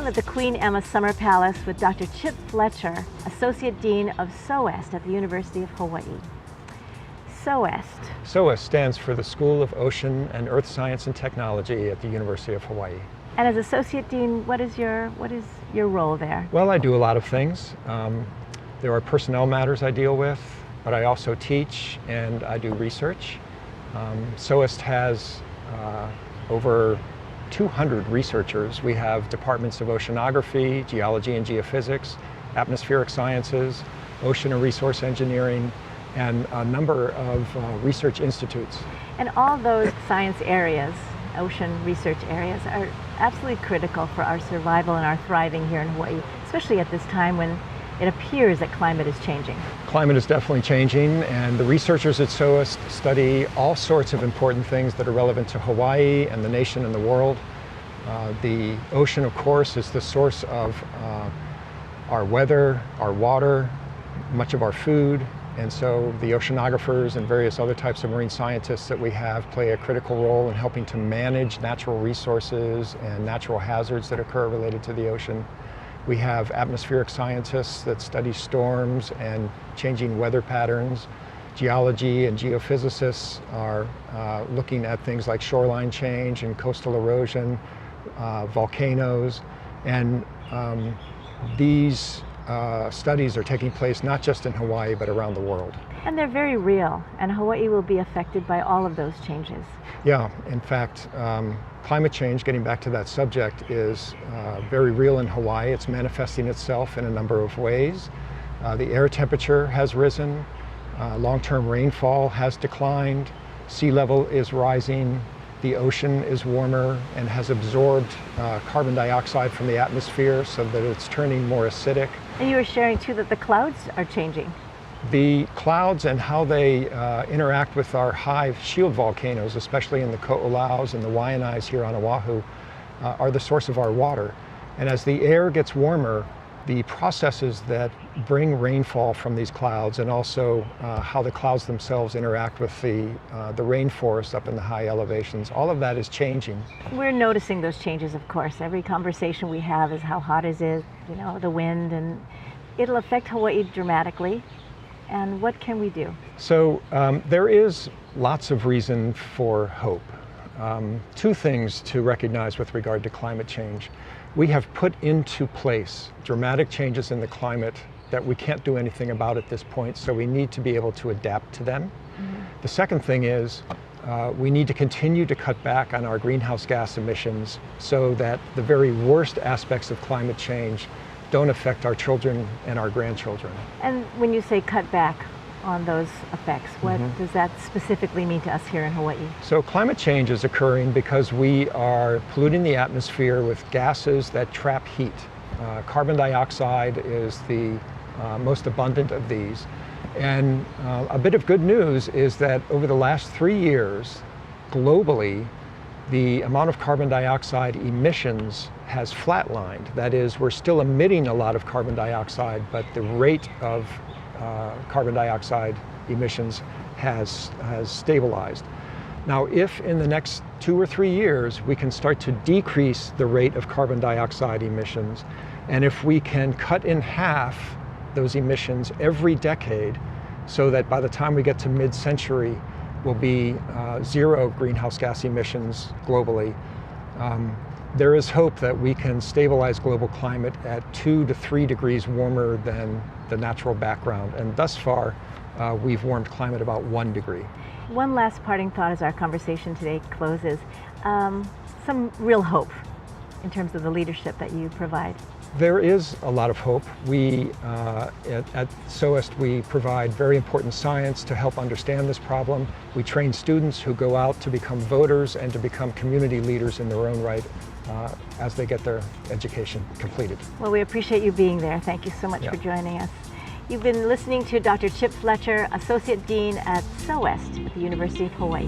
at the Queen Emma Summer Palace with Dr. Chip Fletcher, Associate Dean of SOEST at the University of Hawaii. SOEST. SOEST stands for the School of Ocean and Earth Science and Technology at the University of Hawaii. And as Associate Dean, what is your role there? Well, I do a lot of things. There are personnel matters I deal with, but I also teach and I do research. SOEST has over 200 researchers. We have departments of oceanography, geology and geophysics, atmospheric sciences, ocean and resource engineering, and a number of research institutes. And all those science areas, ocean research areas, are absolutely critical for our survival and our thriving here in Hawaii, especially at this time when it appears that climate is changing. Climate is definitely changing, and the researchers at SOEST study all sorts of important things that are relevant to Hawaii and the nation and the world. The ocean, of course, is the source of our weather, our water, much of our food, and so the oceanographers and various other types of marine scientists that we have play a critical role in helping to manage natural resources and natural hazards that occur related to the ocean. We have atmospheric scientists that study storms and changing weather patterns. Geology and geophysicists are looking at things like shoreline change and coastal erosion, volcanoes, and these studies are taking place not just in Hawaii but around the world. And they're very real, and Hawaii will be affected by all of those changes. Yeah, in fact, climate change, getting back to that subject, is very real in Hawaii. It's manifesting itself in a number of ways. The air temperature has risen, long-term rainfall has declined, sea level is rising, the ocean is warmer and has absorbed carbon dioxide from the atmosphere so that it's turning more acidic. And you were sharing too that the clouds are changing. The clouds and how they interact with our high shield volcanoes, especially in the Ko'olaus and the Waianaes here on Oahu, are the source of our water. And as the air gets warmer, the processes that bring rainfall from these clouds, and also how the clouds themselves interact with the rainforest up in the high elevations, all of that is changing. We're noticing those changes, of course. Every conversation we have is how hot is it, the wind, and it'll affect Hawaii dramatically. And what can we do? So there is lots of reason for hope. Two things to recognize with regard to climate change. We have put into place dramatic changes in the climate that we can't do anything about at this point, so we need to be able to adapt to them. Mm-hmm. The second thing is we need to continue to cut back on our greenhouse gas emissions so that the very worst aspects of climate change don't affect our children and our grandchildren. And when you say cut back on those effects, what does that specifically mean to us here in Hawaii? So climate change is occurring because we are polluting the atmosphere with gases that trap heat. Carbon dioxide is the most abundant of these. And a bit of good news is that over the last 3 years, globally, the amount of carbon dioxide emissions has flatlined. That is, we're still emitting a lot of carbon dioxide, but the rate of carbon dioxide emissions has stabilized. Now, if in the next 2 or 3 years we can start to decrease the rate of carbon dioxide emissions, and if we can cut in half those emissions every decade, so that by the time we get to mid-century, will be zero greenhouse gas emissions globally. There is hope that we can stabilize global climate at 2 to 3 degrees warmer than the natural background. And thus far, we've warmed climate about 1 degree. One last parting thought as our conversation today closes. Some real hope in terms of the leadership that you provide. There is a lot of hope. We, at SOEST, we provide very important science to help understand this problem. We train students who go out to become voters and to become community leaders in their own right as they get their education completed. Well, we appreciate you being there. Thank you so much for joining us. You've been listening to Dr. Chip Fletcher, Associate Dean at SOEST at the University of Hawaii.